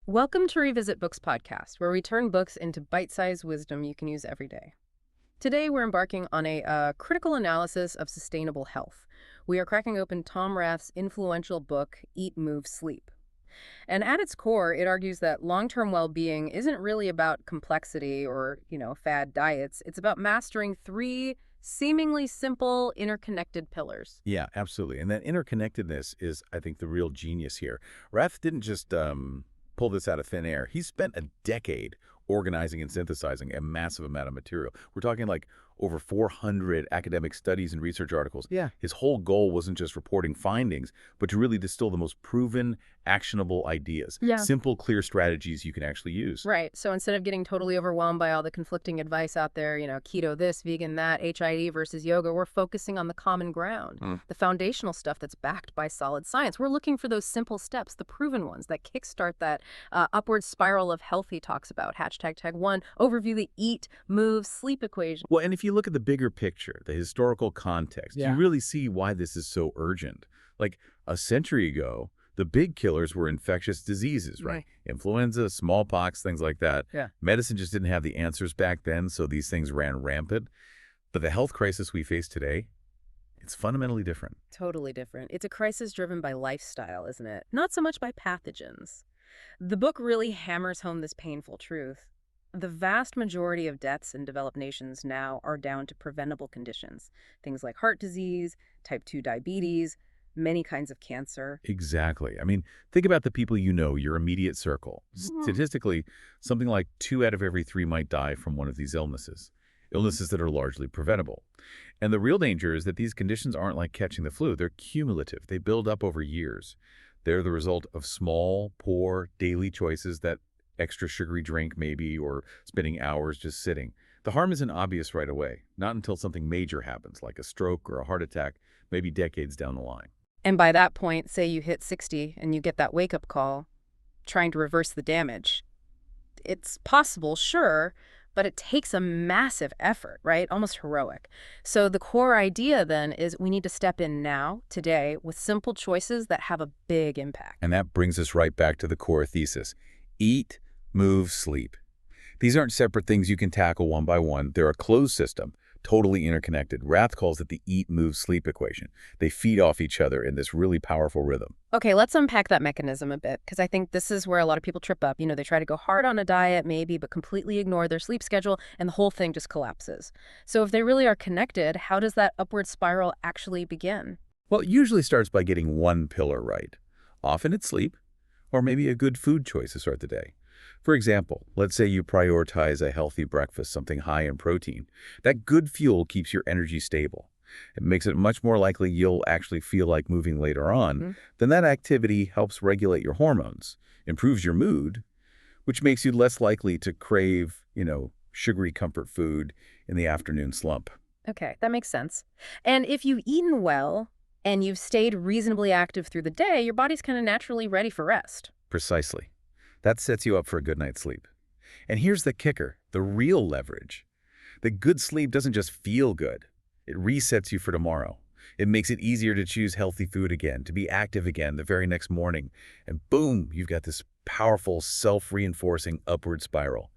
Welcome to Revisit Books podcast, where we turn books into bite-sized wisdom you can use every day. Today, we're embarking on a critical analysis of sustainable health. We are cracking open Tom Rath's influential book, Eat, Move, Sleep. And at its core, it argues that long-term well-being isn't really about complexity or, fad diets. It's about mastering three seemingly simple, interconnected pillars. Yeah, absolutely. And that interconnectedness is, I think, the real genius here. Rath didn't just pull this out of thin air. He spent a decade organizing and synthesizing a massive amount of material. We're talking like over 400 academic studies and research articles. Yeah. His whole goal wasn't just reporting findings, but to really distill the most proven, actionable ideas. Yeah. Simple, clear strategies you can actually use. Right. So instead of getting totally overwhelmed by all the conflicting advice out there, keto this, vegan that, HIE versus yoga, we're focusing on the common ground, the foundational stuff that's backed by solid science. We're looking for those simple steps, the proven ones that kickstart that upward spiral of health he talks about. #tag1, overview the eat, move, sleep equation. Well, and if you look at the bigger picture, the historical context, Yeah. you really see why this is so urgent. Like a century ago, the big killers were infectious diseases, right? Influenza, smallpox, things like that. Yeah. Medicine just didn't have the answers back then, so these things ran rampant. But the health crisis we face today, it's fundamentally different. Totally different. It's a crisis driven by lifestyle, isn't it? Not so much by pathogens. The book really hammers home this painful truth. The vast majority of deaths in developed nations now are down to preventable conditions. Things like heart disease, type 2 diabetes, many kinds of cancer. Exactly. I mean, think about the people you know, your immediate circle. Statistically, something like 2 out of every 3 might die from one of these illnesses that are largely preventable. And the real danger is that these conditions aren't like catching the flu. They're cumulative. They build up over years. They're the result of small, poor, daily choices, that extra sugary drink maybe, or spending hours just sitting. The harm isn't obvious right away, not until something major happens, like a stroke or a heart attack, maybe decades down the line. And by that point, say you hit 60 and you get that wake-up call, trying to reverse the damage. It's possible, sure, but it takes a massive effort, right? Almost heroic. So the core idea then is we need to step in now, today, with simple choices that have a big impact. And that brings us right back to the core thesis. Eat, move, sleep. These aren't separate things you can tackle one by one. They're a closed system, totally interconnected. Rath calls it the eat, move, sleep equation. They feed off each other in this really powerful rhythm. Okay, let's unpack that mechanism a bit, because I think this is where a lot of people trip up. They try to go hard on a diet, maybe, but completely ignore their sleep schedule, and the whole thing just collapses. So if they really are connected, how does that upward spiral actually begin? Well, it usually starts by getting one pillar right. Often it's sleep, or maybe a good food choice to start the day. For example, let's say you prioritize a healthy breakfast, something high in protein. That good fuel keeps your energy stable. It makes it much more likely you'll actually feel like moving later on. Then that activity helps regulate your hormones, improves your mood, which makes you less likely to crave, sugary comfort food in the afternoon slump. Okay, that makes sense. And if you've eaten well and you've stayed reasonably active through the day, your body's kind of naturally ready for rest. Precisely. That sets you up for a good night's sleep. And here's the kicker, the real leverage. The good sleep doesn't just feel good. It resets you for tomorrow. It makes it easier to choose healthy food again, to be active again the very next morning. And boom, you've got this powerful, self-reinforcing upward spiral.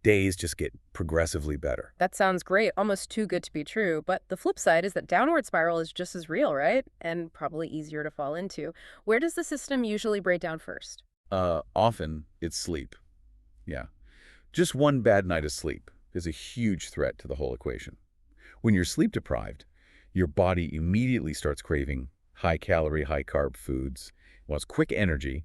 Days just get progressively better. That sounds great, almost too good to be true. But the flip side is that downward spiral is just as real, right? And probably easier to fall into. Where does the system usually break down first? Often it's sleep. Yeah. Just one bad night of sleep is a huge threat to the whole equation. When you're sleep deprived, your body immediately starts craving high-calorie, high-carb foods. It wants quick energy.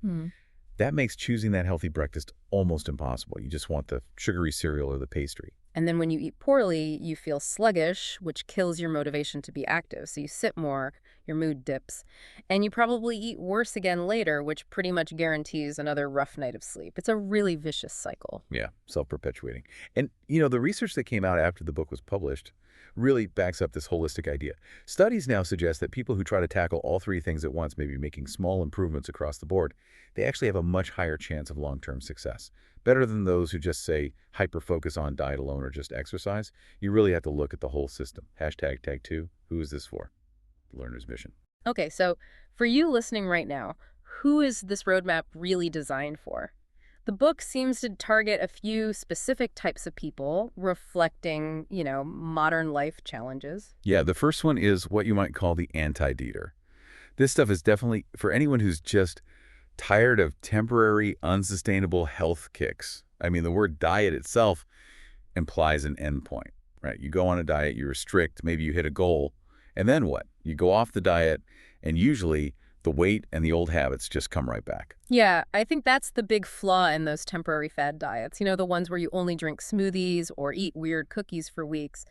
That makes choosing that healthy breakfast almost impossible. You just want the sugary cereal or the pastry. And then when you eat poorly, you feel sluggish, which kills your motivation to be active. So you sit more, your mood dips, and you probably eat worse again later, which pretty much guarantees another rough night of sleep. It's a really vicious cycle. Yeah, self-perpetuating. And, the research that came out after the book was published really backs up this holistic idea. Studies now suggest that people who try to tackle all three things at once, maybe making small improvements across the board, they actually have a much higher chance of long-term success. Better than those who just say hyper-focus on diet alone or just exercise. You really have to look at the whole system. #tag2, who is this for? The learner's mission. Okay, so for you listening right now, who is this roadmap really designed for? The book seems to target a few specific types of people, reflecting, modern life challenges. Yeah, the first one is what you might call the anti-dieta. This stuff is definitely for anyone who's just tired of temporary, unsustainable health kicks. I mean, the word diet itself implies an endpoint, right? You go on a diet, you restrict, maybe you hit a goal, and then what? You go off the diet, and usually the weight and the old habits just come right back. Yeah, I think that's the big flaw in those temporary fad diets. The ones where you only drink smoothies or eat weird cookies for weeks.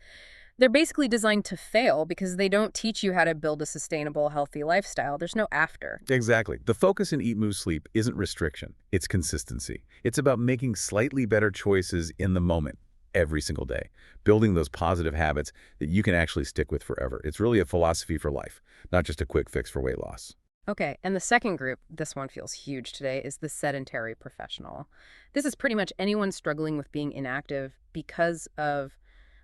They're basically designed to fail because they don't teach you how to build a sustainable, healthy lifestyle. There's no after. Exactly. The focus in Eat, Move, Sleep isn't restriction. It's consistency. It's about making slightly better choices in the moment every single day, building those positive habits that you can actually stick with forever. It's really a philosophy for life, not just a quick fix for weight loss. Okay, and the second group, this one feels huge today, is the sedentary professional. This is pretty much anyone struggling with being inactive because of,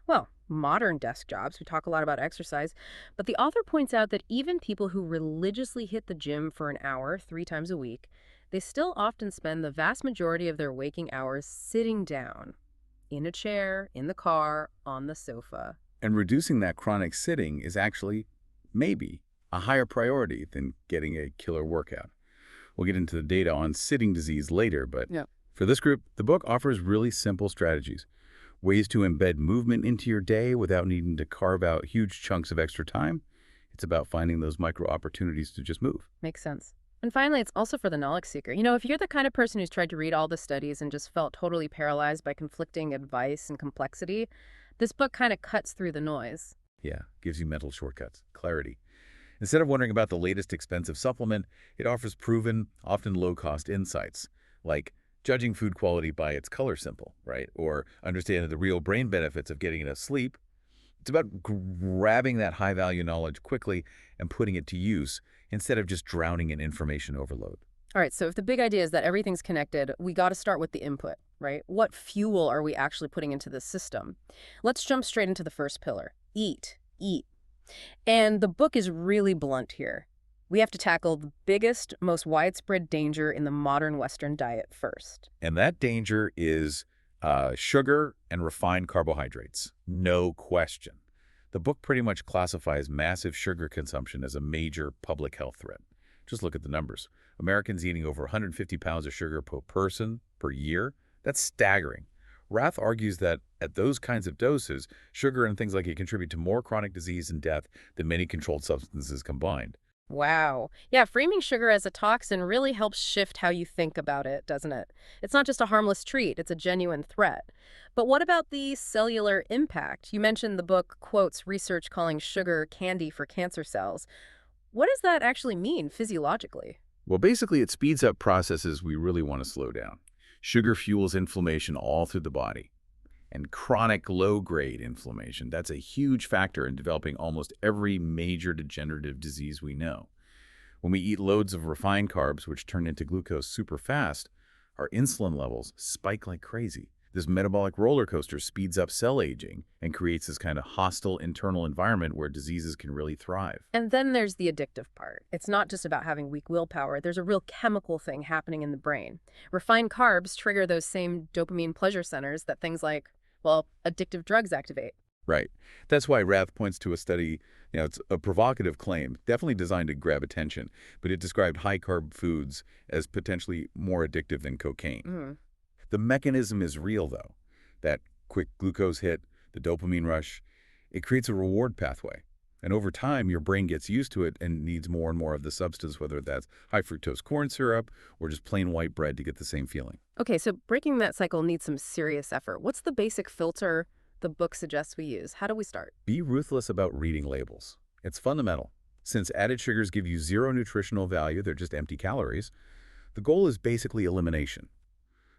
well, modern desk jobs. We talk a lot about exercise, but the author points out that even people who religiously hit the gym for an hour 3 times a week, they still often spend the vast majority of their waking hours sitting down, in a chair, in the car, on the sofa. And reducing that chronic sitting is actually, maybe, a higher priority than getting a killer workout. We'll get into the data on sitting disease later, but Yeah. for this group, the book offers really simple strategies. Ways to embed movement into your day without needing to carve out huge chunks of extra time. It's about finding those micro opportunities to just move. Makes sense. And finally, it's also for the knowledge seeker. If you're the kind of person who's tried to read all the studies and just felt totally paralyzed by conflicting advice and complexity, this book kind of cuts through the noise. Yeah, gives you mental shortcuts, clarity. Instead of wondering about the latest expensive supplement, it offers proven, often low-cost insights, like judging food quality by its color symbol, right? Or understanding the real brain benefits of getting enough sleep. It's about grabbing that high-value knowledge quickly and putting it to use instead of just drowning in information overload. All right, so if the big idea is that everything's connected, we got to start with the input, right? What fuel are we actually putting into this system? Let's jump straight into the first pillar. Eat. And the book is really blunt here. We have to tackle the biggest, most widespread danger in the modern Western diet first. And that danger is sugar and refined carbohydrates, no question. The book pretty much classifies massive sugar consumption as a major public health threat. Just look at the numbers. Americans eating over 150 pounds of sugar per person per year. That's staggering. Rath argues that at those kinds of doses, sugar and things like it contribute to more chronic disease and death than many controlled substances combined. Wow. Yeah, framing sugar as a toxin really helps shift how you think about it, doesn't it? It's not just a harmless treat, it's a genuine threat. But what about the cellular impact? You mentioned the book quotes research calling sugar candy for cancer cells. What does that actually mean physiologically? Well, basically, it speeds up processes we really want to slow down. Sugar fuels inflammation all through the body. And chronic low-grade inflammation, that's a huge factor in developing almost every major degenerative disease we know. When we eat loads of refined carbs, which turn into glucose super fast, our insulin levels spike like crazy. This metabolic roller coaster speeds up cell aging and creates this kind of hostile internal environment where diseases can really thrive. And then there's the addictive part. It's not just about having weak willpower. There's a real chemical thing happening in the brain. Refined carbs trigger those same dopamine pleasure centers that things like, well, addictive drugs activate. Right. That's why Rath points to a study, it's a provocative claim, definitely designed to grab attention, but it described high-carb foods as potentially more addictive than cocaine. Mm. The mechanism is real, though. That quick glucose hit, the dopamine rush, it creates a reward pathway. And over time, your brain gets used to it and needs more and more of the substance, whether that's high fructose corn syrup or just plain white bread to get the same feeling. Okay, so breaking that cycle needs some serious effort. What's the basic filter the book suggests we use? How do we start? Be ruthless about reading labels. It's fundamental. Since added sugars give you zero nutritional value, they're just empty calories, the goal is basically elimination.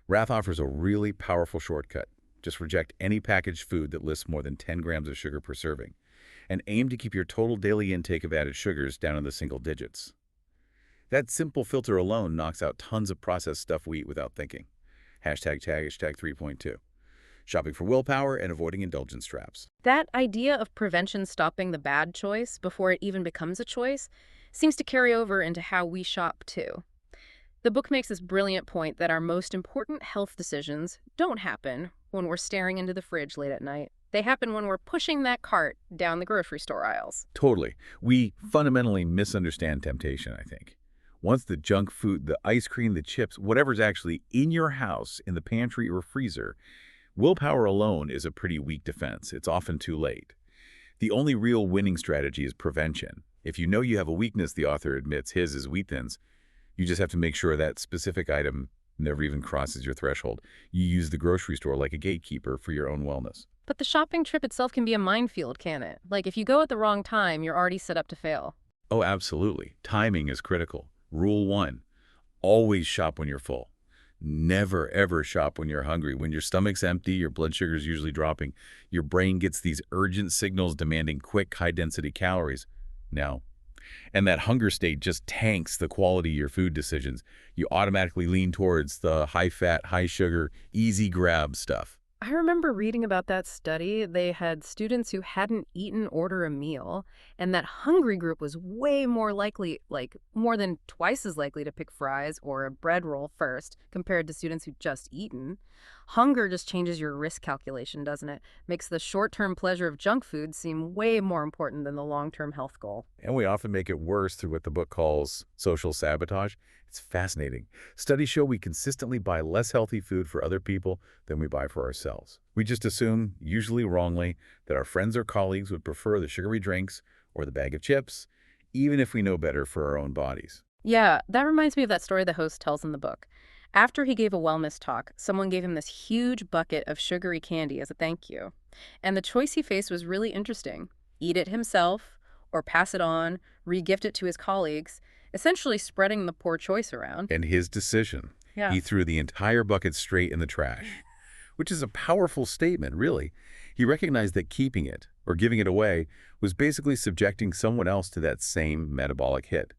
Rath offers a really powerful shortcut. Just reject any packaged food that lists more than 10 grams of sugar per serving, and aim to keep your total daily intake of added sugars down in the single digits. That simple filter alone knocks out tons of processed stuff we eat without thinking. Hashtag 3.2. Shopping for willpower and avoiding indulgence traps. That idea of prevention stopping the bad choice before it even becomes a choice seems to carry over into how we shop, too. The book makes this brilliant point that our most important health decisions don't happen when we're staring into the fridge late at night. They happen when we're pushing that cart down the grocery store aisles. Totally. We fundamentally misunderstand temptation, I think. Once the junk food, the ice cream, the chips, whatever's actually in your house, in the pantry or freezer, willpower alone is a pretty weak defense. It's often too late. The only real winning strategy is prevention. If you know you have a weakness, the author admits his is wheat-thins, you just have to make sure that specific item never even crosses your threshold. You use the grocery store like a gatekeeper for your own wellness. But the shopping trip itself can be a minefield, can it? Like, if you go at the wrong time, you're already set up to fail. Oh, absolutely. Timing is critical. Rule 1, always shop when you're full. Never, ever shop when you're hungry. When your stomach's empty, your blood sugar is usually dropping. Your brain gets these urgent signals demanding quick, high-density calories. No. And that hunger state just tanks the quality of your food decisions. You automatically lean towards the high-fat, high-sugar, easy grab stuff. I remember reading about that study. They had students who hadn't eaten order a meal, and that hungry group was way more likely, like more than twice as likely to pick fries or a bread roll first compared to students who'd just eaten. Hunger just changes your risk calculation, doesn't it? Makes the short-term pleasure of junk food seem way more important than the long-term health goal. And we often make it worse through what the book calls social sabotage. It's fascinating. Studies show we consistently buy less healthy food for other people than we buy for ourselves. We just assume, usually wrongly, that our friends or colleagues would prefer the sugary drinks or the bag of chips, even if we know better for our own bodies. Yeah, that reminds me of that story the host tells in the book. After he gave a wellness talk, someone gave him this huge bucket of sugary candy as a thank you. And the choice he faced was really interesting. Eat it himself, or pass it on, re-gift it to his colleagues, essentially spreading the poor choice around. And his decision, Yeah. he threw the entire bucket straight in the trash, which is a powerful statement, really. He recognized that keeping it, or giving it away, was basically subjecting someone else to that same metabolic hit.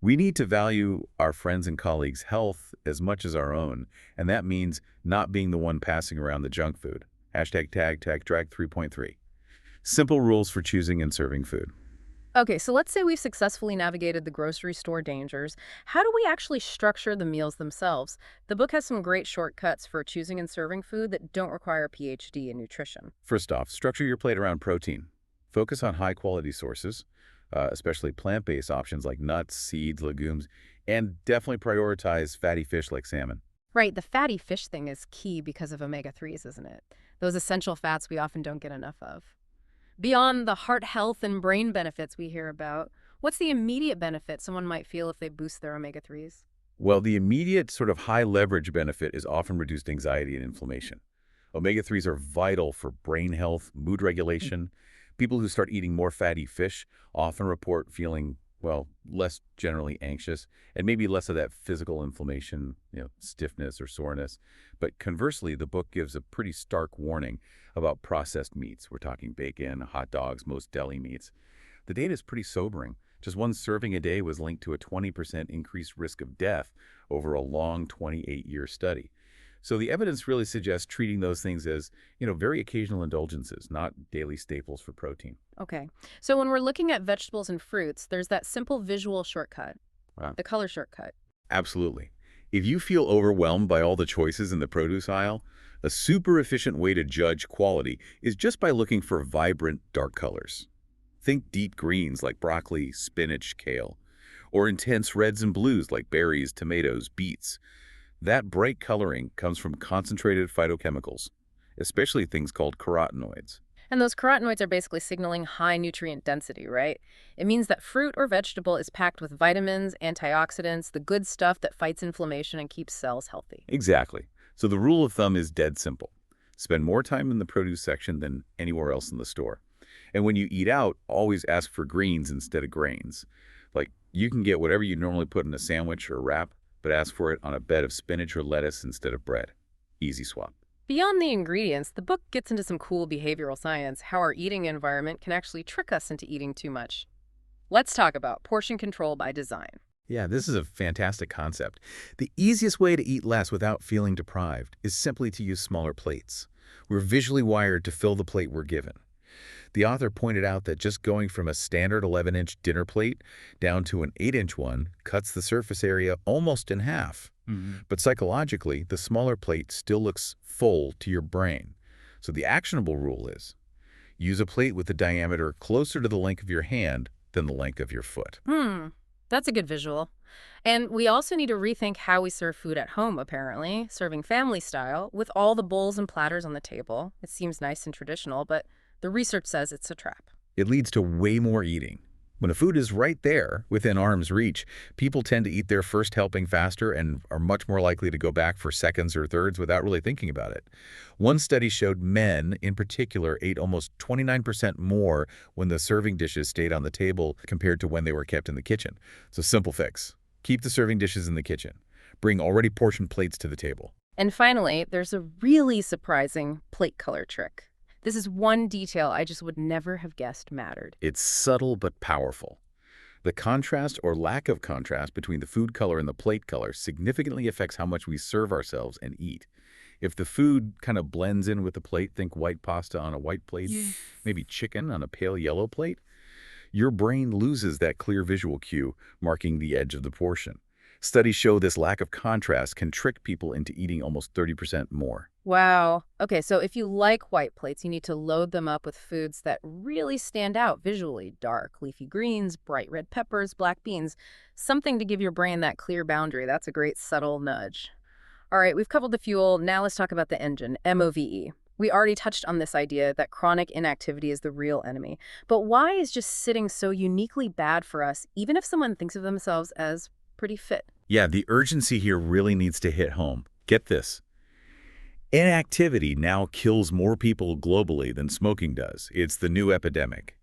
We need to value our friends' and colleagues' health as much as our own, and that means not being the one passing around the junk food. Hashtag tag drag 3.3. Simple rules for choosing and serving food. Okay, so let's say we've successfully navigated the grocery store dangers. How do we actually structure the meals themselves? The book has some great shortcuts for choosing and serving food that don't require a PhD in nutrition. First off, structure your plate around protein. Focus on high-quality sources, especially plant-based options like nuts, seeds, legumes, and definitely prioritize fatty fish like salmon. Right, the fatty fish thing is key because of omega-3s, isn't it? Those essential fats we often don't get enough of. Beyond the heart health and brain benefits we hear about, what's the immediate benefit someone might feel if they boost their omega-3s? Well, the immediate sort of high-leverage benefit is often reduced anxiety and inflammation. Omega-3s are vital for brain health, mood regulation. People who start eating more fatty fish often report feeling, well, less generally anxious and maybe less of that physical inflammation, stiffness or soreness. But conversely, the book gives a pretty stark warning about processed meats. We're talking bacon, hot dogs, most deli meats. The data is pretty sobering. Just one serving a day was linked to a 20% increased risk of death over a long 28-year study. So the evidence really suggests treating those things as, very occasional indulgences, not daily staples for protein. Okay, so when we're looking at vegetables and fruits, there's that simple visual shortcut, Wow. the color shortcut. Absolutely. If you feel overwhelmed by all the choices in the produce aisle, a super efficient way to judge quality is just by looking for vibrant, dark colors. Think deep greens like broccoli, spinach, kale, or intense reds and blues like berries, tomatoes, beets. That bright coloring comes from concentrated phytochemicals, especially things called carotenoids. And those carotenoids are basically signaling high nutrient density, right? It means that fruit or vegetable is packed with vitamins, antioxidants, the good stuff that fights inflammation and keeps cells healthy. Exactly. So the rule of thumb is dead simple. Spend more time in the produce section than anywhere else in the store. And when you eat out, always ask for greens instead of grains. Like, you can get whatever you normally put in a sandwich or wrap, but ask for it on a bed of spinach or lettuce instead of bread. Easy swap. Beyond the ingredients, the book gets into some cool behavioral science, how our eating environment can actually trick us into eating too much. Let's talk about portion control by design. Yeah, this is a fantastic concept. The easiest way to eat less without feeling deprived is simply to use smaller plates. We're visually wired to fill the plate we're given. The author pointed out that just going from a standard 11-inch dinner plate down to an 8-inch one cuts the surface area almost in half. But psychologically, the smaller plate still looks full to your brain. So the actionable rule is, use a plate with a diameter closer to the length of your hand than the length of your foot. That's a good visual. And we also need to rethink how we serve food at home, apparently, serving family style with all the bowls and platters on the table. It seems nice and traditional, but the research says it's a trap. It leads to way more eating. When the food is right there, within arm's reach, people tend to eat their first helping faster and are much more likely to go back for seconds or thirds without really thinking about it. One study showed men, in particular, ate almost 29% more when the serving dishes stayed on the table compared to when they were kept in the kitchen. It's a simple fix. Keep the serving dishes in the kitchen. Bring already portioned plates to the table. And finally, there's a really surprising plate color trick. This is one detail I just would never have guessed mattered. It's subtle but powerful. The contrast or lack of contrast between the food color and the plate color significantly affects how much we serve ourselves and eat. If the food kind of blends in with the plate, think white pasta on a white plate, maybe chicken on a pale yellow plate, your brain loses that clear visual cue marking the edge of the portion. Studies show this lack of contrast can trick people into eating almost 30% more. Wow. Okay, so if you like white plates, you need to load them up with foods that really stand out visually. Dark leafy greens, bright red peppers, black beans. Something to give your brain that clear boundary. That's a great subtle nudge. All right, we've covered the fuel. Now let's talk about the engine, MOVE. We already touched on this idea that chronic inactivity is the real enemy. But why is just sitting so uniquely bad for us, even if someone thinks of themselves as pretty fit? Yeah, the urgency here really needs to hit home. Get this. Inactivity now kills more people globally than smoking does. It's the new epidemic.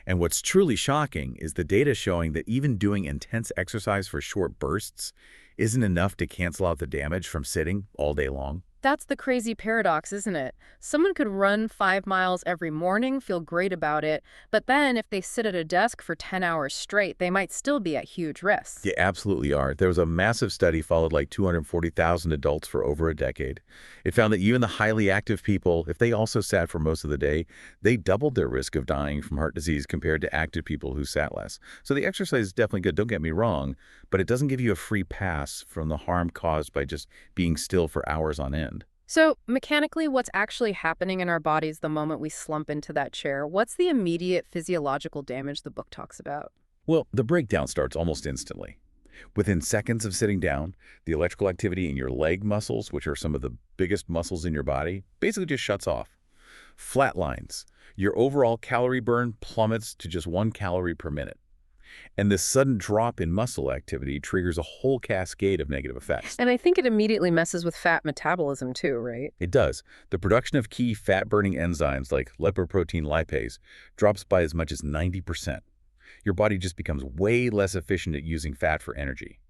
And what's truly shocking is the data showing that even doing intense exercise for short bursts isn't enough to cancel out the damage from sitting all day long. That's the crazy paradox, isn't it? Someone could run 5 miles every morning, feel great about it, but then if they sit at a desk for 10 hours straight, they might still be at huge risk. They absolutely are. There was a massive study followed like 240,000 adults for over a decade. It found that even the highly active people, if they also sat for most of the day, they doubled their risk of dying from heart disease compared to active people who sat less. So the exercise is definitely good, don't get me wrong, but it doesn't give you a free pass from the harm caused by just being still for hours on end. So, mechanically, what's actually happening in our bodies the moment we slump into that chair? What's the immediate physiological damage the book talks about? Well, the breakdown starts almost instantly. Within seconds of sitting down, the electrical activity in your leg muscles, which are some of the biggest muscles in your body, basically just shuts off. Flatlines. Your overall calorie burn plummets to just 1 calorie per minute. And this sudden drop in muscle activity triggers a whole cascade of negative effects. And I think it immediately messes with fat metabolism too, right? It does. The production of key fat-burning enzymes like lipoprotein lipase drops by as much as 90%. Your body just becomes way less efficient at using fat for energy.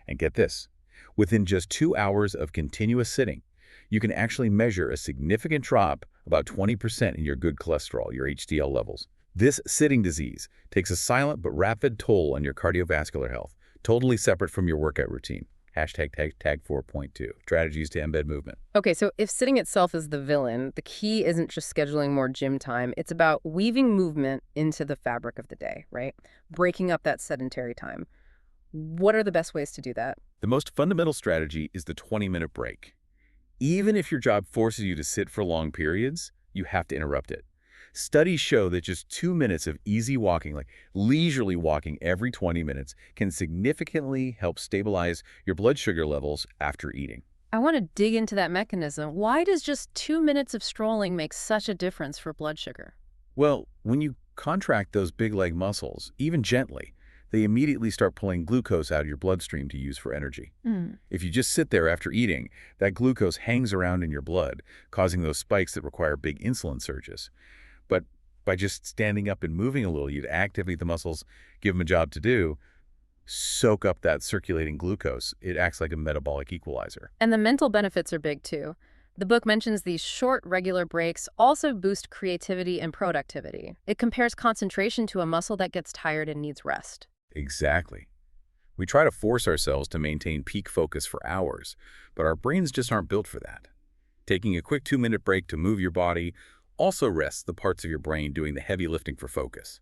And get this, within just 2 hours of continuous sitting, you can actually measure a significant drop, about 20% in your good cholesterol, your HDL levels. This sitting disease takes a silent but rapid toll on your cardiovascular health, totally separate from your workout routine. Hashtag tag 4.2, strategies to embed movement. Okay, so if sitting itself is the villain, the key isn't just scheduling more gym time. It's about weaving movement into the fabric of the day, right? Breaking up that sedentary time. What are the best ways to do that? The most fundamental strategy is the 20-minute break. Even if your job forces you to sit for long periods, you have to interrupt it. Studies show that just 2 minutes of easy walking, like leisurely walking every 20 minutes, can significantly help stabilize your blood sugar levels after eating. I want to dig into that mechanism. Why does just 2 minutes of strolling make such a difference for blood sugar? Well, when you contract those big leg muscles, even gently, they immediately start pulling glucose out of your bloodstream to use for energy. If you just sit there after eating, that glucose hangs around in your blood, causing those spikes that require big insulin surges. But by just standing up and moving a little, you'd activate the muscles, give them a job to do, soak up that circulating glucose. It acts like a metabolic equalizer. And the mental benefits are big too. The book mentions these short, regular breaks also boost creativity and productivity. It compares concentration to a muscle that gets tired and needs rest. Exactly. We try to force ourselves to maintain peak focus for hours, but our brains just aren't built for that. Taking a quick 2-minute break to move your body, also rests the parts of your brain doing the heavy lifting for focus.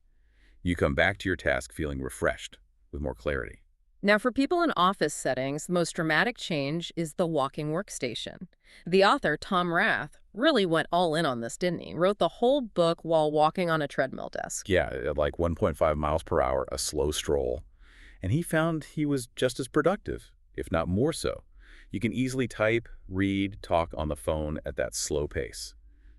You come back to your task feeling refreshed, with more clarity. Now, for people in office settings, the most dramatic change is the walking workstation. The author, Tom Rath, really went all in on this, didn't he? Wrote the whole book while walking on a treadmill desk. Yeah, at like 1.5 miles per hour, a slow stroll. And he found he was just as productive, if not more so. You can easily type, read, talk on the phone at that slow pace.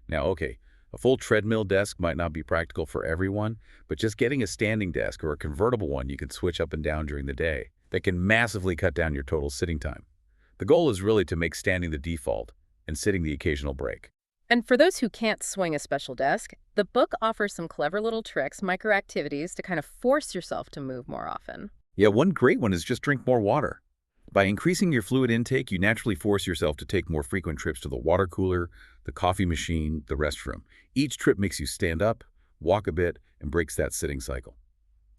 Now, okay, a full treadmill desk might not be practical for everyone, but just getting a standing desk or a convertible one you can switch up and down during the day, that can massively cut down your total sitting time. The goal is really to make standing the default and sitting the occasional break. And for those who can't swing a special desk, the book offers some clever little tricks, micro-activities to kind of force yourself to move more often. Yeah, one great one is just drink more water. By increasing your fluid intake, you naturally force yourself to take more frequent trips to the water cooler, the coffee machine, the restroom. Each trip makes you stand up, walk a bit, and breaks that sitting cycle.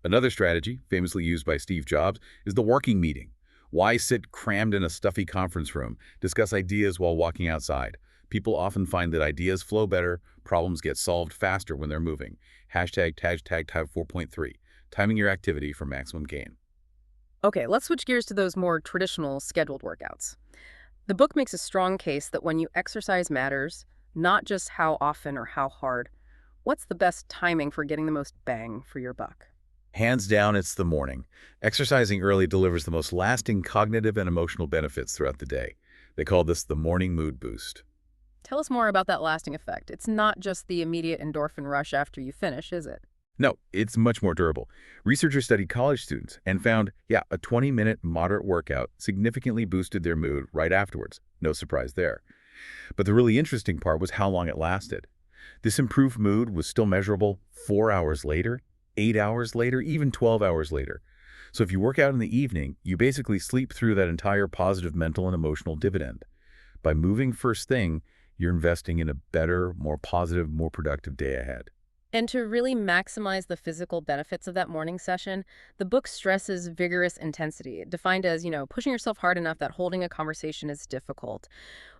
Another strategy, famously used by Steve Jobs, is the working meeting. Why sit crammed in a stuffy conference room? Discuss ideas while walking outside. People often find that ideas flow better, problems get solved faster when they're moving. Hashtag tag 4.3, timing your activity for maximum gain. Okay, let's switch gears to those more traditional scheduled workouts. The book makes a strong case that when you exercise matters, not just how often or how hard. What's the best timing for getting the most bang for your buck? Hands down, it's the morning. Exercising early delivers the most lasting cognitive and emotional benefits throughout the day. They call this the morning mood boost. Tell us more about that lasting effect. It's not just the immediate endorphin rush after you finish, is it? No, it's much more durable. Researchers studied college students and found, a 20-minute moderate workout significantly boosted their mood right afterwards. No surprise there. But the really interesting part was how long it lasted. This improved mood was still measurable 4 hours later, 8 hours later, even 12 hours later. So if you work out in the evening, you basically sleep through that entire positive mental and emotional dividend. By moving first thing, you're investing in a better, more positive, more productive day ahead. And to really maximize the physical benefits of that morning session, the book stresses vigorous intensity, defined as, pushing yourself hard enough that holding a conversation is difficult.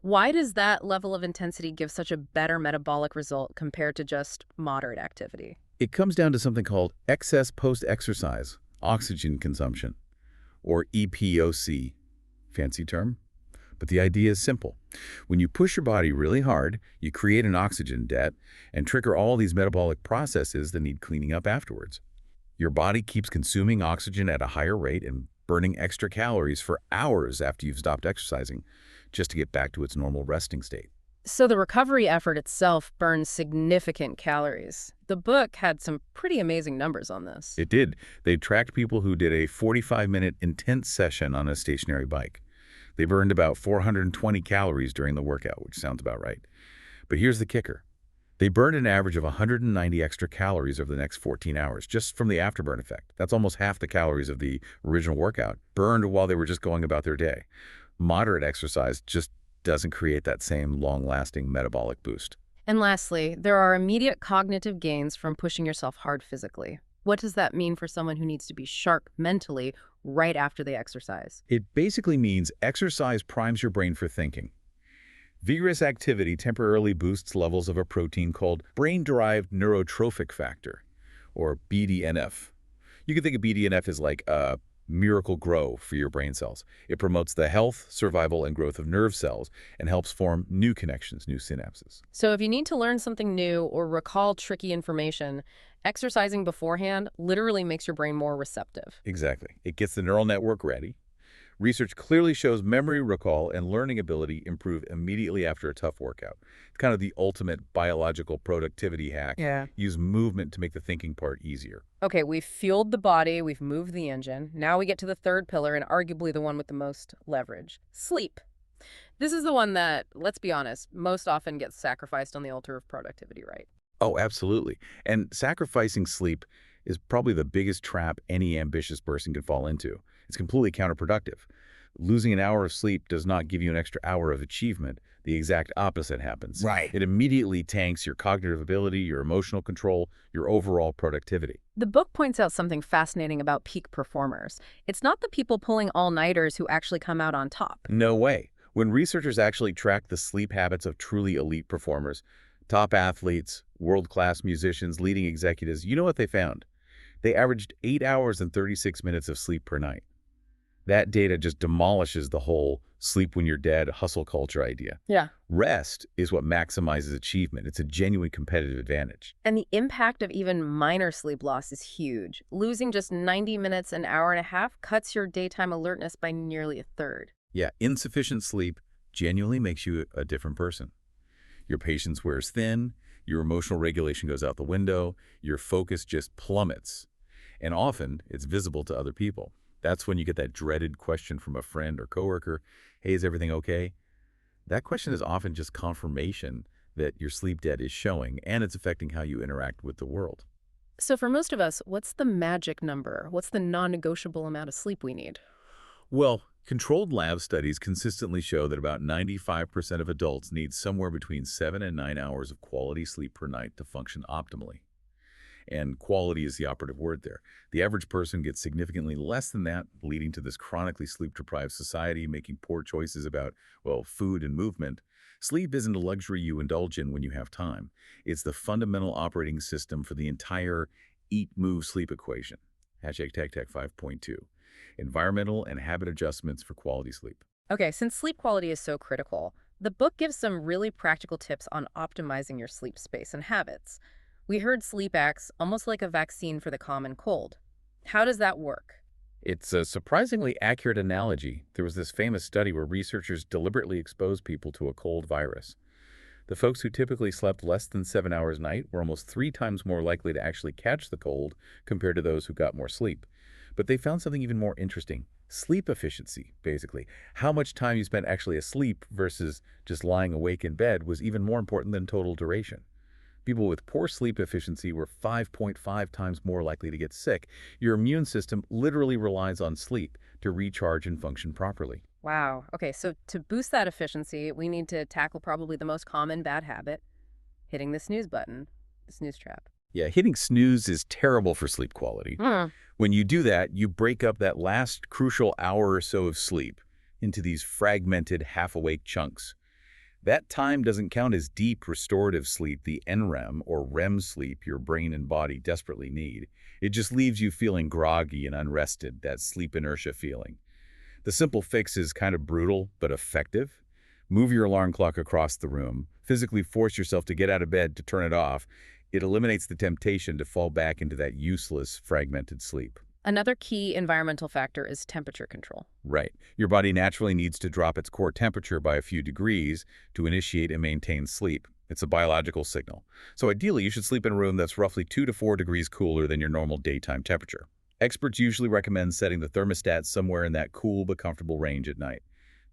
Why does that level of intensity give such a better metabolic result compared to just moderate activity? It comes down to something called excess post-exercise oxygen consumption, or EPOC. Fancy term? But the idea is simple. When you push your body really hard, you create an oxygen debt and trigger all these metabolic processes that need cleaning up afterwards. Your body keeps consuming oxygen at a higher rate and burning extra calories for hours after you've stopped exercising, just to get back to its normal resting state. So the recovery effort itself burns significant calories. The book had some pretty amazing numbers on this. It did. They tracked people who did a 45-minute intense session on a stationary bike. They burned about 420 calories during the workout, which sounds about right. But here's the kicker. They burned an average of 190 extra calories over the next 14 hours, just from the afterburn effect. That's almost half the calories of the original workout, burned while they were just going about their day. Moderate exercise just doesn't create that same long-lasting metabolic boost. And lastly, there are immediate cognitive gains from pushing yourself hard physically. What does that mean for someone who needs to be sharp mentally right after they exercise? It basically means exercise primes your brain for thinking. Vigorous activity temporarily boosts levels of a protein called brain-derived neurotrophic factor, or BDNF. You can think of BDNF as like a miracle grow for your brain cells. It promotes the health, survival, and growth of nerve cells and helps form new connections, new synapses. So if you need to learn something new or recall tricky information, exercising beforehand literally makes your brain more receptive. Exactly. It gets the neural network ready. Research clearly shows memory recall and learning ability improve immediately after a tough workout. It's kind of the ultimate biological productivity hack. Yeah. Use movement to make the thinking part easier. Okay, we've fueled the body, we've moved the engine. Now we get to the third pillar and arguably the one with the most leverage, sleep. This is the one that, let's be honest, most often gets sacrificed on the altar of productivity, right? Oh, absolutely. And sacrificing sleep is probably the biggest trap any ambitious person can fall into. It's completely counterproductive. Losing an hour of sleep does not give you an extra hour of achievement. The exact opposite happens. Right. It immediately tanks your cognitive ability, your emotional control, your overall productivity. The book points out something fascinating about peak performers. It's not the people pulling all-nighters who actually come out on top. No way. When researchers actually tracked the sleep habits of truly elite performers, Top athletes, world-class musicians, leading executives, you know what they found? They averaged 8 hours and 36 minutes of sleep per night. That data just demolishes the whole sleep when you're dead hustle culture idea. Yeah. Rest is what maximizes achievement. It's a genuine competitive advantage. And the impact of even minor sleep loss is huge. Losing just 90 minutes, an hour and a half, cuts your daytime alertness by nearly a third. Yeah, insufficient sleep genuinely makes you a different person. Your patience wears thin, your emotional regulation goes out the window, your focus just plummets. And often, it's visible to other people. That's when you get that dreaded question from a friend or coworker, hey, is everything okay? That question is often just confirmation that your sleep debt is showing, and it's affecting how you interact with the world. So for most of us, what's the magic number? What's the non-negotiable amount of sleep we need? Well, controlled lab studies consistently show that about 95% of adults need somewhere between 7 and 9 hours of quality sleep per night to function optimally. And quality is the operative word there. The average person gets significantly less than that, leading to this chronically sleep-deprived society, making poor choices about, well, food and movement. Sleep isn't a luxury you indulge in when you have time. It's the fundamental operating system for the entire eat, move, sleep equation. Hashtag TAG 5.2. Environmental and habit adjustments for quality sleep. Okay, since sleep quality is so critical, the book gives some really practical tips on optimizing your sleep space and habits. We heard sleep acts almost like a vaccine for the common cold. How does that work? It's a surprisingly accurate analogy. There was this famous study where researchers deliberately exposed people to a cold virus. The folks who typically slept less than 7 hours a night were almost 3 times more likely to actually catch the cold compared to those who got more sleep. But they found something even more interesting. Sleep efficiency, basically. How much time you spent actually asleep versus just lying awake in bed was even more important than total duration. People with poor sleep efficiency were 5.5 times more likely to get sick. Your immune system literally relies on sleep to recharge and function properly. Wow. Okay, so to boost that efficiency, we need to tackle probably the most common bad habit, hitting the snooze button, the snooze trap. Yeah, hitting snooze is terrible for sleep quality. When you do that, you break up that last crucial hour or so of sleep into these fragmented, half-awake chunks. That time doesn't count as deep restorative sleep, the NREM or REM sleep your brain and body desperately need. It just leaves you feeling groggy and unrested, that sleep inertia feeling. The simple fix is kind of brutal, but effective. Move your alarm clock across the room. Physically force yourself to get out of bed to turn it off. It eliminates the temptation to fall back into that useless, fragmented sleep. Another key environmental factor is temperature control. Right. Your body naturally needs to drop its core temperature by a few degrees to initiate and maintain sleep. It's a biological signal. So ideally, you should sleep in a room that's roughly 2 to 4 degrees cooler than your normal daytime temperature. Experts usually recommend setting the thermostat somewhere in that cool but comfortable range at night.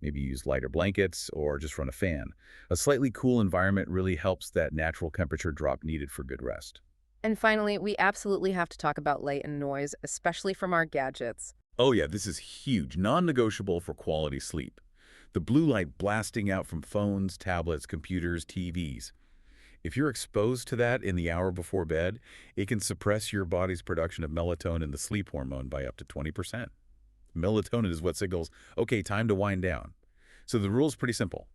Maybe use lighter blankets or just run a fan. A slightly cool environment really helps that natural temperature drop needed for good rest. And finally, we absolutely have to talk about light and noise, especially from our gadgets. Oh yeah, this is huge, non-negotiable for quality sleep. The blue light blasting out from phones, tablets, computers, TVs. If you're exposed to that in the hour before bed, it can suppress your body's production of melatonin, the sleep hormone, by up to 20%. Melatonin is what signals, okay, time to wind down. So the rule's pretty simple.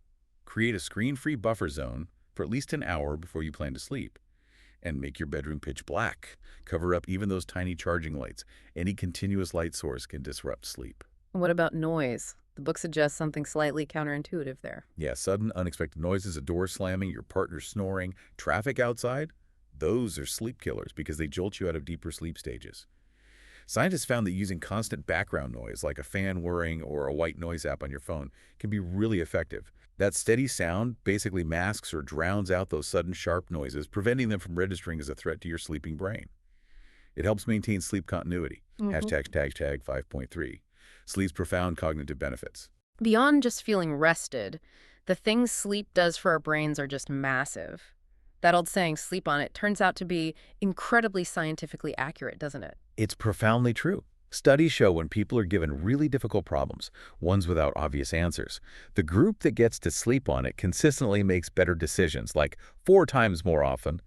Create a screen-free buffer zone for at least an hour before you plan to sleep. And make your bedroom pitch black. Cover up even those tiny charging lights. Any continuous light source can disrupt sleep. What about noise? The book suggests something slightly counterintuitive there. Yeah, sudden, unexpected noises, a door slamming, your partner snoring, traffic outside, those are sleep killers because they jolt you out of deeper sleep stages. Scientists found that using constant background noise, like a fan whirring or a white noise app on your phone, can be really effective. That steady sound basically masks or drowns out those sudden sharp noises, preventing them from registering as a threat to your sleeping brain. It helps maintain sleep continuity. Hashtag TAG 5.3. Sleep's profound cognitive benefits. Beyond just feeling rested, the things sleep does for our brains are just massive. That old saying, sleep on it, turns out to be incredibly scientifically accurate, doesn't it? It's profoundly true. Studies show when people are given really difficult problems, ones without obvious answers, the group that gets to sleep on it consistently makes better decisions, like 4 times more often,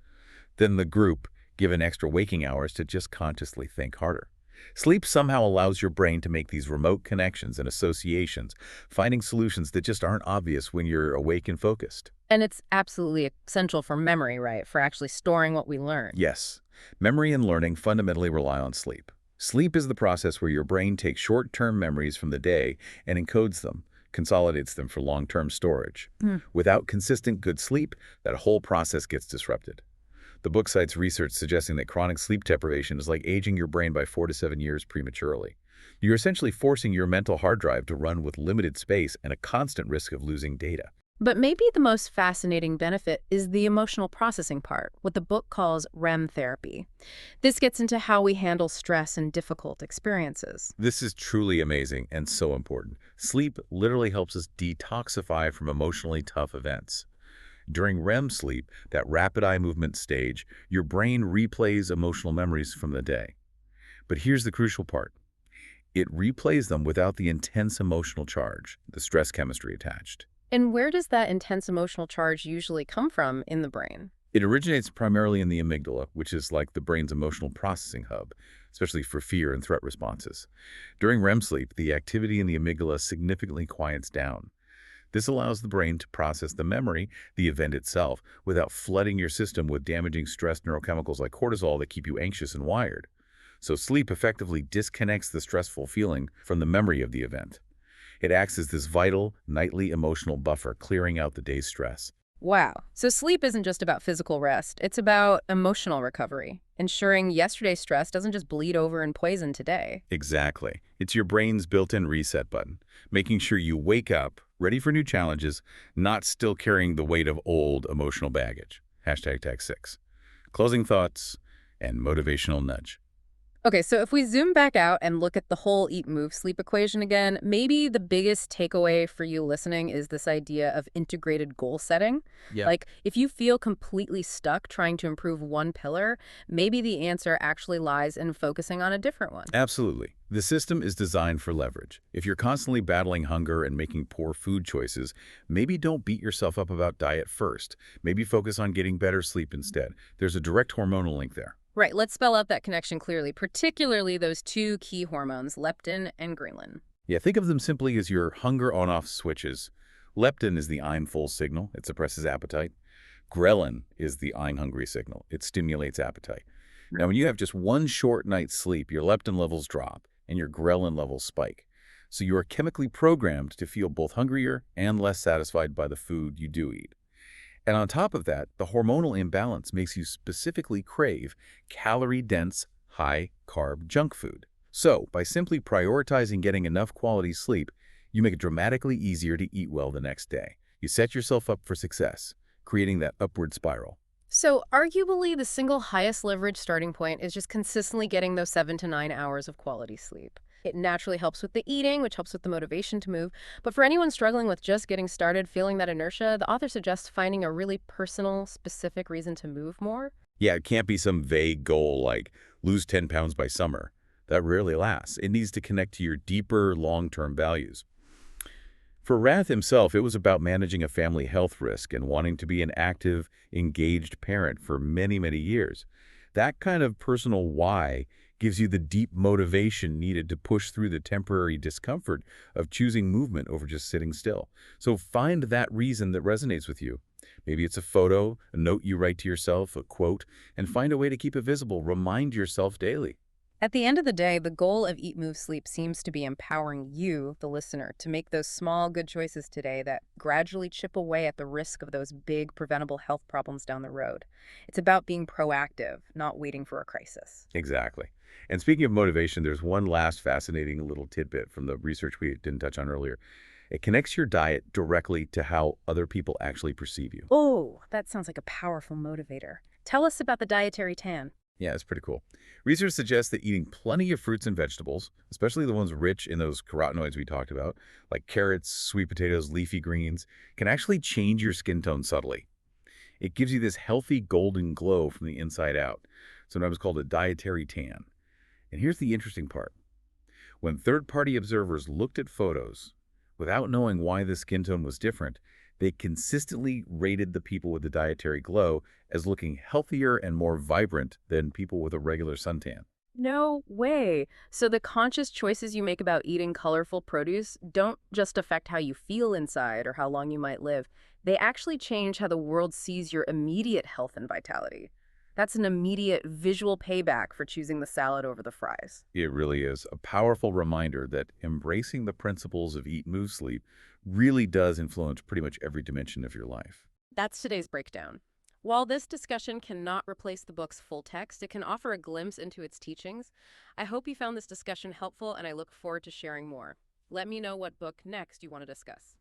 than the group given extra waking hours to just consciously think harder. Sleep somehow allows your brain to make these remote connections and associations, finding solutions that just aren't obvious when you're awake and focused. And it's absolutely essential for memory, right? For actually storing what we learn. Yes, memory and learning fundamentally rely on sleep. Sleep is the process where your brain takes short-term memories from the day and encodes them, consolidates them for long-term storage. Without consistent good sleep, that whole process gets disrupted. The book cites research suggesting that chronic sleep deprivation is like aging your brain by 4 to 7 years prematurely. You're essentially forcing your mental hard drive to run with limited space and a constant risk of losing data. But maybe the most fascinating benefit is the emotional processing part, what the book calls REM therapy. This gets into how we handle stress and difficult experiences. This is truly amazing and so important. Sleep literally helps us detoxify from emotionally tough events. During REM sleep, that rapid eye movement stage, your brain replays emotional memories from the day. But here's the crucial part. It replays them without the intense emotional charge, the stress chemistry attached. And where does that intense emotional charge usually come from in the brain? It originates primarily in the amygdala, which is like the brain's emotional processing hub, especially for fear and threat responses. During REM sleep, the activity in the amygdala significantly quiets down. This allows the brain to process the memory, the event itself, without flooding your system with damaging stress neurochemicals like cortisol that keep you anxious and wired. So sleep effectively disconnects the stressful feeling from the memory of the event. It acts as this vital, nightly emotional buffer, clearing out the day's stress. Wow. So sleep isn't just about physical rest. It's about emotional recovery, ensuring yesterday's stress doesn't just bleed over and poison today. Exactly. It's your brain's built-in reset button, making sure you wake up, ready for new challenges, not still carrying the weight of old emotional baggage. #Tag6. Closing thoughts and motivational nudge. Okay, so if we zoom back out and look at the whole eat, move, sleep equation again, maybe the biggest takeaway for you listening is this idea of integrated goal setting. Yeah. Like, if you feel completely stuck trying to improve one pillar, maybe the answer actually lies in focusing on a different one. Absolutely. The system is designed for leverage. If you're constantly battling hunger and making poor food choices, maybe don't beat yourself up about diet first. Maybe focus on getting better sleep instead. There's a direct hormonal link there. Right, let's spell out that connection clearly, particularly those two key hormones, leptin and ghrelin. Yeah, think of them simply as your hunger on-off switches. Leptin is the I'm full signal. It suppresses appetite. Ghrelin is the I'm hungry signal. It stimulates appetite. Now, when you have just one short night's sleep, your leptin levels drop and your ghrelin levels spike. So you are chemically programmed to feel both hungrier and less satisfied by the food you do eat. And on top of that, the hormonal imbalance makes you specifically crave calorie-dense, high-carb junk food. So, by simply prioritizing getting enough quality sleep, you make it dramatically easier to eat well the next day. You set yourself up for success, creating that upward spiral. So arguably the single highest leverage starting point is just consistently getting those 7 to 9 hours of quality sleep. It naturally helps with the eating, which helps with the motivation to move. But for anyone struggling with just getting started, feeling that inertia, the author suggests finding a really personal, specific reason to move more. Yeah, it can't be some vague goal like lose 10 pounds by summer. That rarely lasts. It needs to connect to your deeper, long-term values. For Rath himself, it was about managing a family health risk and wanting to be an active, engaged parent for many, many years. That kind of personal why gives you the deep motivation needed to push through the temporary discomfort of choosing movement over just sitting still. So find that reason that resonates with you. Maybe it's a photo, a note you write to yourself, a quote, and find a way to keep it visible. Remind yourself daily. At the end of the day, the goal of Eat, Move, Sleep seems to be empowering you, the listener, to make those small, good choices today that gradually chip away at the risk of those big, preventable health problems down the road. It's about being proactive, not waiting for a crisis. Exactly. And speaking of motivation, there's one last fascinating little tidbit from the research we didn't touch on earlier. It connects your diet directly to how other people actually perceive you. Oh, that sounds like a powerful motivator. Tell us about the dietary tan. Yeah, it's pretty cool. Research suggests that eating plenty of fruits and vegetables, especially the ones rich in those carotenoids we talked about, like carrots, sweet potatoes, leafy greens, can actually change your skin tone subtly. It gives you this healthy golden glow from the inside out, sometimes called a dietary tan. And here's the interesting part. When third-party observers looked at photos, without knowing why the skin tone was different, they consistently rated the people with the dietary glow as looking healthier and more vibrant than people with a regular suntan. No way. So the conscious choices you make about eating colorful produce don't just affect how you feel inside or how long you might live. They actually change how the world sees your immediate health and vitality. That's an immediate visual payback for choosing the salad over the fries. It really is a powerful reminder that embracing the principles of eat, move, sleep really does influence pretty much every dimension of your life. That's today's breakdown. While this discussion cannot replace the book's full text, it can offer a glimpse into its teachings. I hope you found this discussion helpful, and I look forward to sharing more. Let me know what book next you want to discuss.